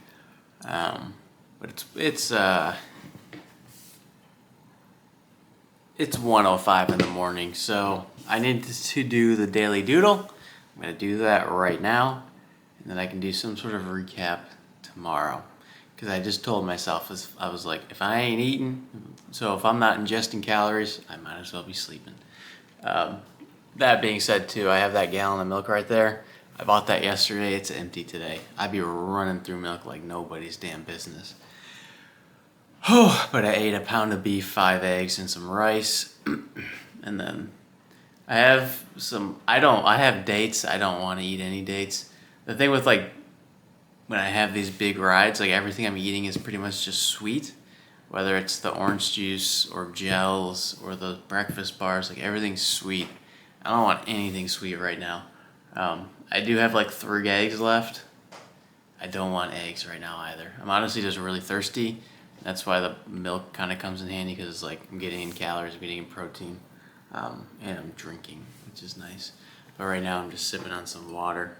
But it's 1:05 in the morning, so I need to do the daily doodle. I'm gonna do that right now, and then I can do some sort of recap tomorrow. Because I just told myself, I was like, if I ain't eating, so if I'm not ingesting calories, I might as well be sleeping. That being said too, I have that gallon of milk right there. I bought that yesterday, it's empty today. I'd be running through milk like nobody's damn business. But I ate a pound of beef, 5 eggs, and some rice. And then I have some. I have dates. I don't want to eat any dates. The thing with like when I have these big rides, like everything I'm eating is pretty much just sweet. Whether it's the orange juice or gels or the breakfast bars, like everything's sweet. I don't want anything sweet right now. I do have like 3 eggs left. I don't want eggs right now either. I'm honestly just really thirsty. That's why the milk kind of comes in handy because it's like I'm getting in calories, I'm getting in protein, and I'm drinking, which is nice. But right now I'm just sipping on some water.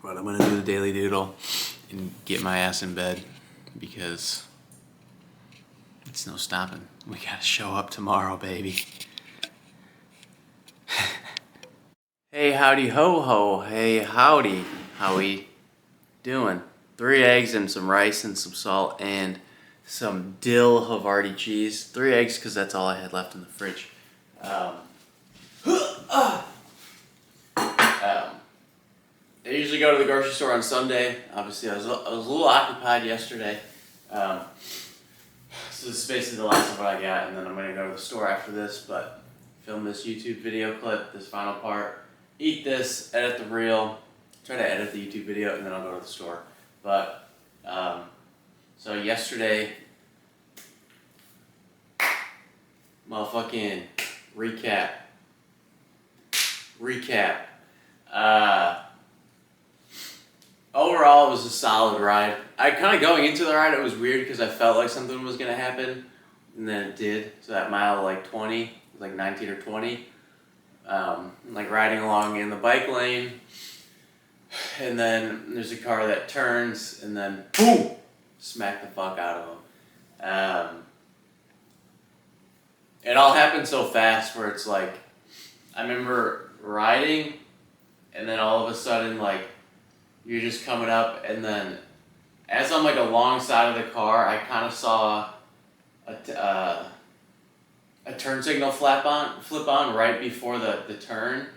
But I'm gonna do the daily doodle and get my ass in bed because it's no stopping. We gotta show up tomorrow, baby. Hey, howdy ho ho. Hey, howdy. How we doing? 3 eggs and some rice and some salt and some dill Havarti cheese. 3 eggs because that's all I had left in the fridge. I usually go to the grocery store on Sunday. Obviously, I was a little occupied yesterday. So this is basically the last of what I got, and then I'm going to go to the store after this, but film this YouTube video clip, this final part, eat this, edit the reel, try to edit the YouTube video, and then I'll go to the store. But, so yesterday, motherfucking recap. Overall, it was a solid ride. I kind of going into the ride, it was weird because I felt like something was gonna happen, and then it did. So that mile, like 20, like 19 or 20, like riding along in the bike lane, and then there's a car that turns, and then boom, smack the fuck out of him. It all happened so fast, where it's like, I remember riding, and then all of a sudden, like, you're just coming up, and then as I'm like alongside of the car, I kind of saw a turn signal flip on right before the turn.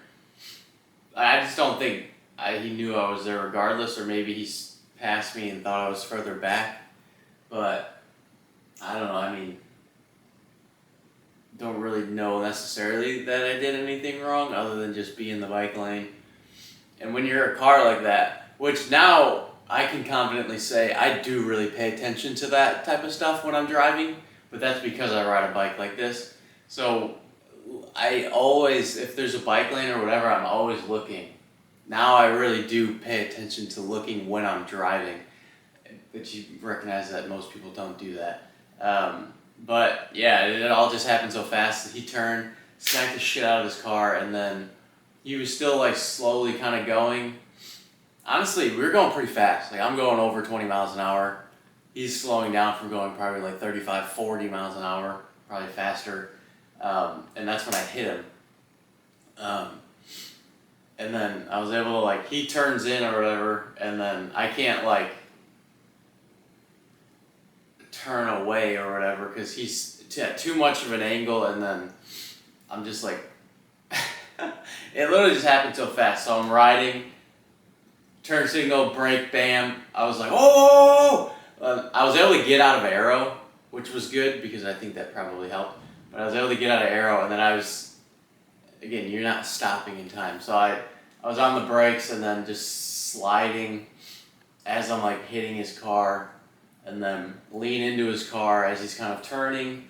I just don't think he knew I was there regardless, or maybe he passed me and thought I was further back. But I don't know. I mean, don't really know necessarily that I did anything wrong other than just be in the bike lane. And when you're a car like that, which now I can confidently say I do really pay attention to that type of stuff when I'm driving, but that's because I ride a bike like this. So I always, if there's a bike lane or whatever, I'm always looking. Now I really do pay attention to looking when I'm driving, but you recognize that most people don't do that. But yeah, it all just happened so fast that he turned, smacked the shit out of his car, and then he was still like slowly kind of going. Honestly, we were going pretty fast. Like, I'm going over 20 miles an hour. He's slowing down from going probably like 35, 40 miles an hour, probably faster. And that's when I hit him. And then I was able to, like, he turns in or whatever, and then I can't, like, turn away or whatever because he's at too much of an angle, and then I'm just like, it literally just happened so fast. So I'm riding, turn signal, brake, bam. I was like, oh! I was able to get out of arrow, which was good because I think that probably helped. But I was able to get out of arrow, and then I was, again, you're not stopping in time. So I was on the brakes and then just sliding as I'm like hitting his car, and then lean into his car as he's kind of turning,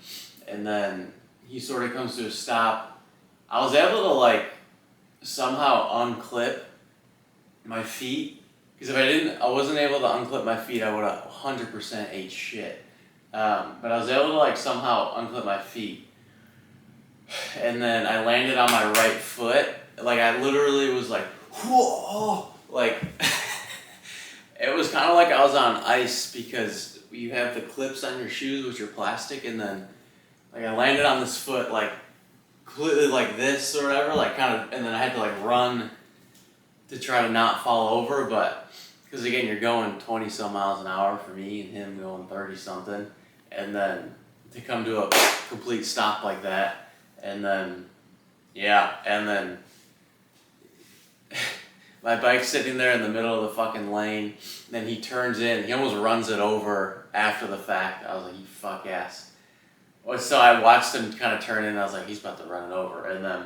and then he sort of comes to a stop. I was able to like somehow unclip my feet, because if I wasn't able to unclip my feet, I would have 100% ate shit. But I was able to like somehow unclip my feet, and then I landed on my right foot. Like I literally was like, whoa, like it was kind of like I was on ice because you have the clips on your shoes, which are plastic, and then like I landed on this foot like completely like this or whatever, like kind of, and then I had to like run to try to not fall over, but because again, you're going 20 some miles an hour for me and him going 30 something, and then to come to a complete stop like that, and then my bike's sitting there in the middle of the fucking lane, then he turns in, he almost runs it over after the fact. I was like, you fuck ass. Well, so I watched him kind of turn in, and I was like, he's about to run it over, and then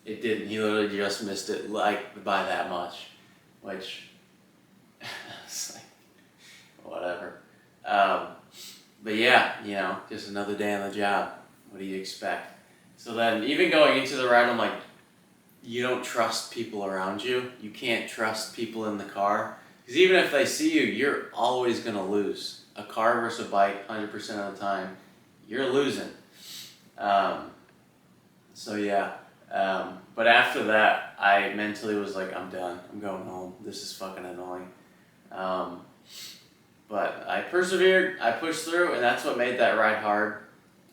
it didn't. He literally just missed it like by that much, which it's like whatever. But yeah, just another day on the job. What do you expect? So then, even going into the ride, I'm like, you don't trust people around you. You can't trust people in the car. Because even if they see you, you're always going to lose. A car versus a bike, 100% of the time, you're losing. So yeah. But after that, I mentally was like, I'm done. I'm going home. This is fucking annoying. But I persevered. I pushed through, and that's what made that ride hard.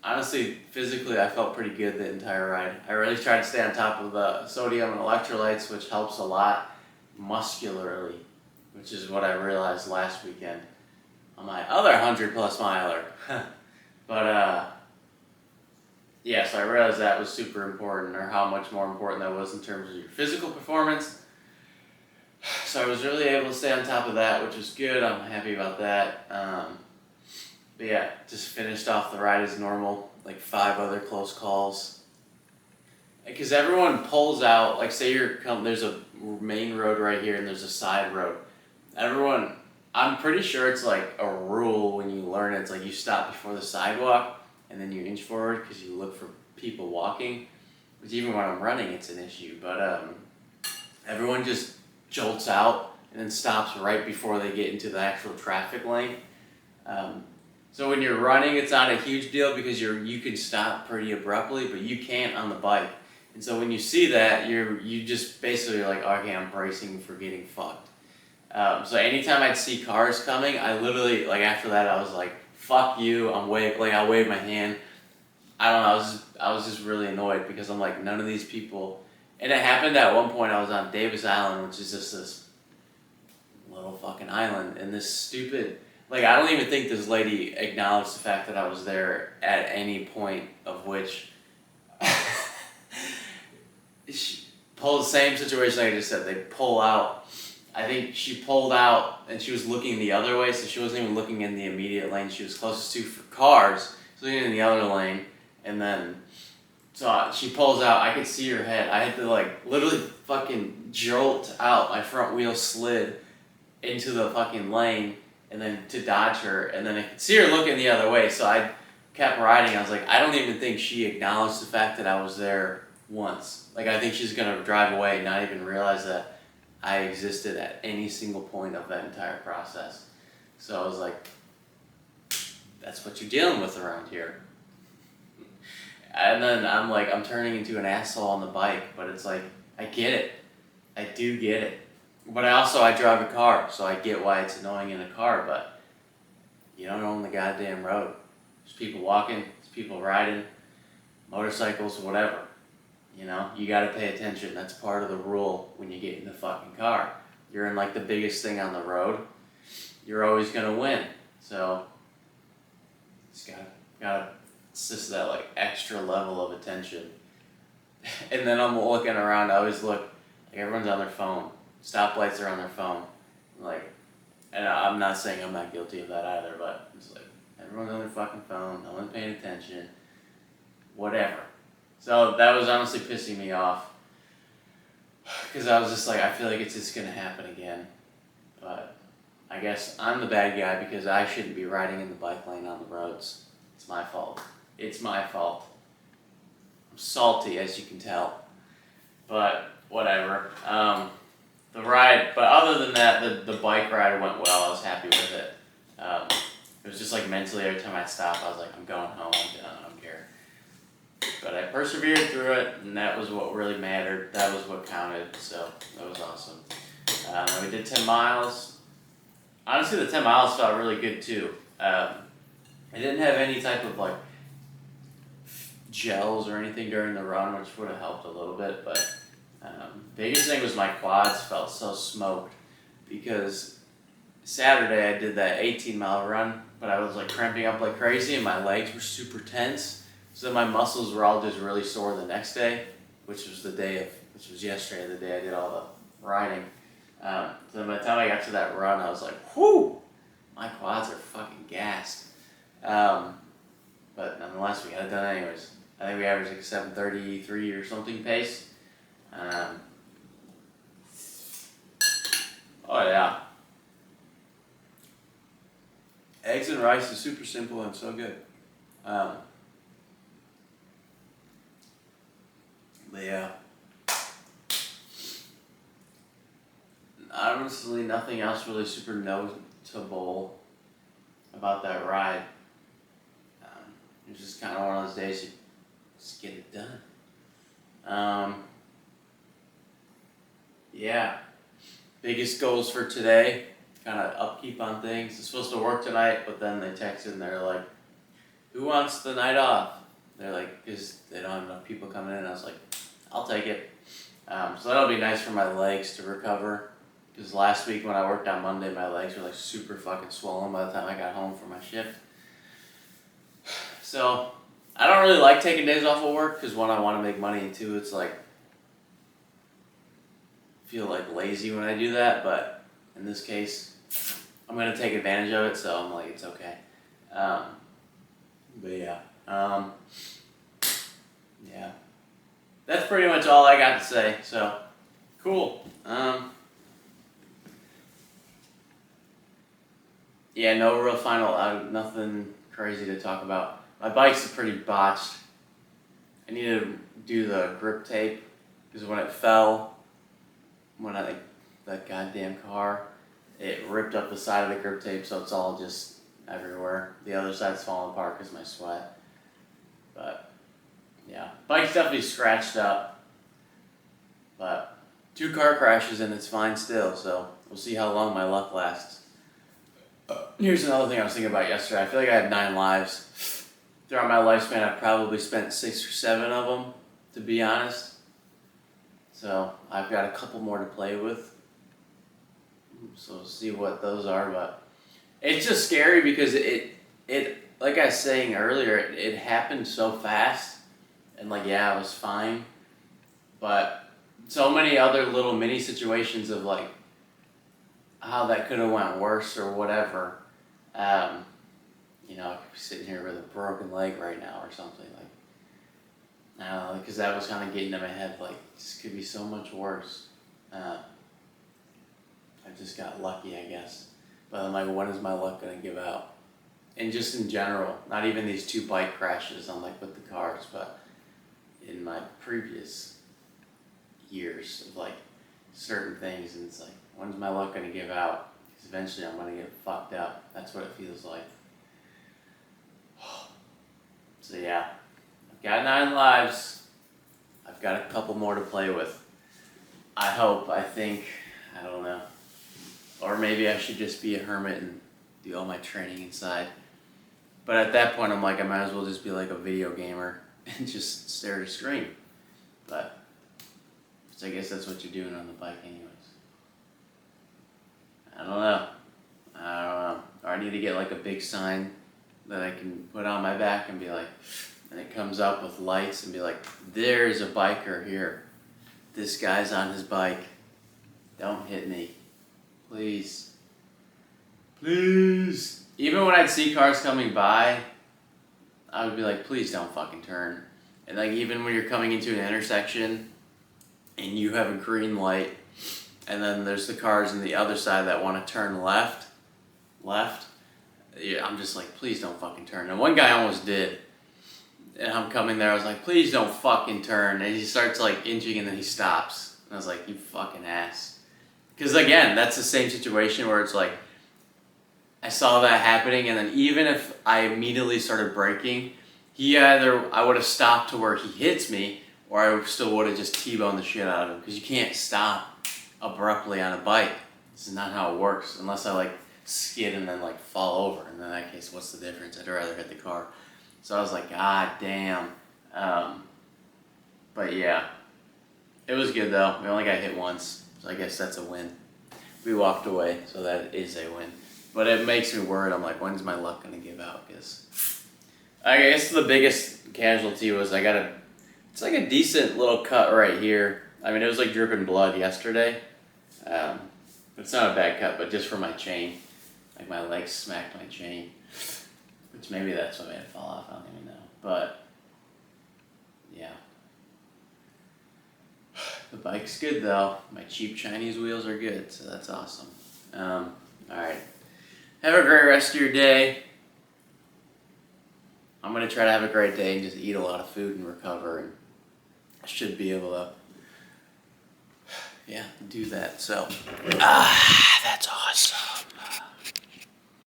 Honestly, physically, I felt pretty good the entire ride. I really tried to stay on top of the sodium and electrolytes, which helps a lot muscularly, which is what I realized last weekend on my other 100+ miler. But yeah, so I realized that was super important, or how much more important that was in terms of your physical performance. So I was really able to stay on top of that, which was good. I'm happy about that. But yeah, just finished off the ride as normal, like 5 other close calls. Because everyone pulls out, like say there's a main road right here and there's a side road. I'm pretty sure it's like a rule when you learn it. It's like you stop before the sidewalk and then you inch forward because you look for people walking. Which even when I'm running, it's an issue. But everyone just jolts out and then stops right before they get into the actual traffic lane. So when you're running, it's not a huge deal because you can stop pretty abruptly, but you can't on the bike. And so when you see that, you just basically are like, okay, I'm bracing for getting fucked. So anytime I'd see cars coming, I literally, like after that, I was like, fuck you, I waved my hand. I don't know, I was just really annoyed because I'm like, none of these people, and it happened at one point. I was on Davis Island, which is just this little fucking island, and this stupid, I don't even think this lady acknowledged the fact that I was there at any point of which she pulled the same situation like I just said. They pull out. I think she pulled out and she was looking the other way, so she wasn't even looking in the immediate lane she was closest to for cars. She was looking in the other lane, and then so she pulls out. I could see her head. I had to literally fucking jolt out. My front wheel slid into the fucking lane, and then to dodge her, and then I could see her looking the other way, so I kept riding. I was like, I don't even think she acknowledged the fact that I was there once. I think she's gonna drive away and not even realize that I existed at any single point of that entire process. So I was like, that's what you're dealing with around here. And then I'm turning into an asshole on the bike, but it's like, I get it. I do get it. But I drive a car, so I get why it's annoying in a car, but you don't own the goddamn road. There's people walking, there's people riding, motorcycles, whatever. You gotta pay attention. That's part of the rule when you get in the fucking car. You're in the biggest thing on the road. You're always gonna win. So, just gotta it's just that extra level of attention. And then I'm looking around, I always look, everyone's on their phone. Stoplights are on their phone. And I'm not saying I'm not guilty of that either, but it's everyone's on their fucking phone, no one's paying attention, whatever. So that was honestly pissing me off. Because I was just I feel like it's just gonna happen again. But I guess I'm the bad guy because I shouldn't be riding in the bike lane on the roads. It's my fault. It's my fault. I'm salty, as you can tell. But whatever. The ride, but other than that, the bike ride went well. I was happy with it. It was just mentally, every time I stopped, I was like, I'm going home, I'm done, I don't care. But I persevered through it, and that was what really mattered. That was what counted, so that was awesome. We did 10 miles. Honestly, the 10 miles felt really good too. I didn't have any type of gels or anything during the run, which would have helped a little bit, but biggest thing was my quads felt so smoked because Saturday I did that 18-mile run, but I was cramping up like crazy and my legs were super tense, so my muscles were all just really sore the next day, which was yesterday, the day I did all the riding. So by the time I got to that run, I was like, whew, my quads are fucking gassed. but nonetheless, we got it done anyways. I think we averaged like 7:33 or something pace. Oh yeah. Eggs and rice is super simple and so good. But yeah. Honestly, nothing else really super notable about that ride. It was just kind of one of those days you just get it done. Yeah. Biggest goals for today, kind of upkeep on things. It's supposed to work tonight, but then they texted and they're like, who wants the night off? They're like, because they don't have enough people coming in. I was like, I'll take it. So that'll be nice for my legs to recover. Because last week when I worked on Monday, my legs were like super fucking swollen by the time I got home from my shift. So I don't really like taking days off of work because one, I want to make money, and two, it's like, feel like lazy when I do that, but in this case, I'm gonna take advantage of it, so I'm like, it's okay. But yeah, yeah, that's pretty much all I got to say. So, cool. Yeah, no real final, nothing crazy to talk about. My bike's pretty botched. I need to do the grip tape because when it fell, that goddamn car, it ripped up the side of the grip tape, so it's all just everywhere. The other side's falling apart because of my sweat. But yeah, bike's definitely scratched up. But 2 car crashes and it's fine still, so we'll see how long my luck lasts. Here's another thing I was thinking about yesterday. I feel like I had 9 lives. Throughout my lifespan, I've probably spent 6 or 7 of them, to be honest. So I've got a couple more to play with. So we'll see what those are, but it's just scary because it like I was saying earlier, it happened so fast, and like, yeah, I was fine, but so many other little mini situations of like how that could have went worse or whatever. You know, I could be sitting here with a broken leg right now or something, like, I don't know, because that was kind of getting in my head, like, this could be so much worse. I just got lucky, I guess. But I'm like, when is my luck going to give out? And just in general, not even these 2 bike crashes on like with the cars, but in my previous years of like certain things, and it's like, when's my luck going to give out? Because eventually I'm going to get fucked up. That's what it feels like. So yeah, I've got 9 lives. I've got a couple more to play with. I hope, I think, I don't know. Or maybe I should just be a hermit and do all my training inside. But at that point, I'm like, I might as well just be like a video gamer and just stare at a screen. But I guess that's what you're doing on the bike anyways. I don't know. Or I need to get like a big sign that I can put on my back and be like, and it comes up with lights and be like, there's a biker here. This guy's on his bike. Don't hit me. Please. Please. Even when I'd see cars coming by, I would be like, please don't fucking turn. And like, even when you're coming into an intersection and you have a green light, and then there's the cars on the other side that want to turn left, yeah, I'm just like, please don't fucking turn. And one guy almost did. And I'm coming there, I was like, please don't fucking turn. And he starts like inching and then he stops. And I was like, you fucking ass. Because again, that's the same situation where it's like, I saw that happening, and then even if I immediately started braking, I would have stopped to where he hits me, or I still would have just T-boned the shit out of him. Because you can't stop abruptly on a bike. This is not how it works, unless I like skid and then like fall over. And in that case, what's the difference? I'd rather hit the car. So I was like, God damn. But yeah, it was good though. We only got hit once, so I guess that's a win. We walked away, so that is a win. But it makes me worried. I'm like, when's my luck gonna give out? Because I guess the biggest casualty was it's like a decent little cut right here. I mean, it was like dripping blood yesterday. It's not a bad cut, but just from my chain. Like my leg smacked my chain. Which maybe that's what made it fall off, I don't even know. But, yeah. The bike's good though. My cheap Chinese wheels are good, so that's awesome. Alright. Have a great rest of your day. I'm gonna try to have a great day and just eat a lot of food and recover, and I should be able to, yeah, do that. So, that's awesome.